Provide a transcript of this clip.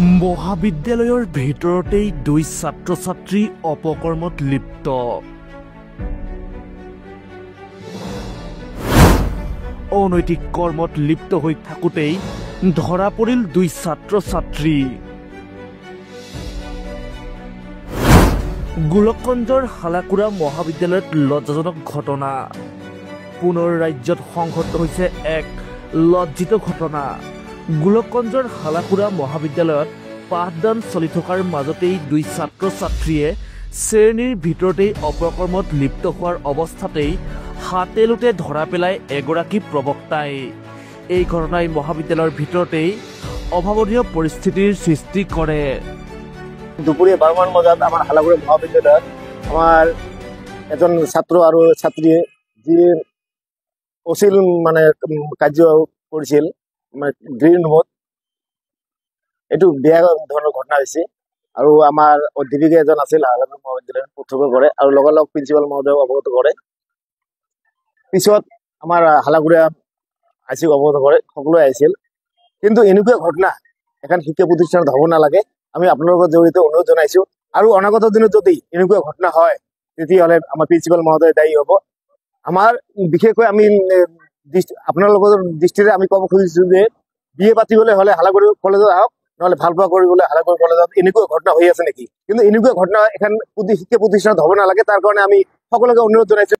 মহাবিদ্যালয়ৰ ভিতৰতেই দুই ছাত্ৰ-ছাত্ৰী অপকৰ্মত লিপ্ত। অনৈতিক কৰ্মত লিপ্ত হৈ থাকোঁতেই ধৰা পৰিল দুই ছাত্ৰ-ছাত্ৰী। গোলকগঞ্জৰ হালাকুৰা মহাবিদ্যালয়ত লজ্জাজনক ঘটনা। পুনৰ ৰাজ্যত সংঘটিত হৈছে এক লজ্জিত ঘটনা। গোলকগঞ্জৰ হালাকুৰা মহাবিদ্যালয়ত পাঠদান চলি থকাৰ মাজতেই দুই ছাত্ৰ-ছাত্ৰীয়ে শ্ৰেণীৰ ভিতৰতেই অপকৰ্মত লিপ্ত হোৱাৰ অৱস্থাতেই হাতেলোতে ধৰা পেলাই এগৰাকী প্ৰবক্তাই। এই ঘটনাই মহাবিদ্যালয়ৰ ভিতৰতেই অভাৱনীয় পৰিস্থিতিৰ সৃষ্টি কৰে। দুপৰীয়া 12 মান বজাত আমাৰ হালাকুৰা মহাবিদ্যালয়ত আমাৰ এজন ছাত্ৰ আৰু ছাত্ৰীয়ে যি অশ্লীল কাৰ্য কৰিছিল গ্ৰীণ ৰুমত, এইটো বেয়া ধৰণৰ ঘটনা হৈছে। আৰু আমাৰ অধ্যাপিকা এজন আছিল হালাকুৰা মহাবিদ্যালয়ত প্ৰত্যক্ষ কৰে আৰু লগালগ প্ৰিন্সিপাল মহোদয়ক অৱগত কৰে। পিছত আমাৰ হালাকুৰা আইচিক অৱগত কৰে, সকলোৱে আহিছিল। কিন্তু এনেকুৱা ঘটনা এখন শিক্ষা প্ৰতিষ্ঠানত হ'ব নালাগে। আমি আপোনালোকৰ জৰিয়তে অনুৰোধ জনাইছো, আৰু অনাগত দিনত যদি এনেকুৱা ঘটনা হয় তেতিয়াহ'লে আমাৰ প্ৰিন্সিপাল মহোদয় দায়ী হ'ব। আমাৰ বিশেষকৈ আমি আপোনালোকৰ দৃষ্টিৰে আমি ক'ব খুজিছো যে বিয়ে পাতিবলৈ হ'লে হালাকুৰা কলেজত আহক, নহ'লে ভালপোৱা কৰিবলৈ হালাকুৰা কলেজত। এনেকুৱা ঘটনা হৈ আছে নেকি? কিন্তু এনেকুৱা ঘটনা এখন শিক্ষা প্ৰতিষ্ঠানত হ'ব নালাগে। তাৰ কাৰণে আমি সকলোকে অনুৰোধ জনাইছো।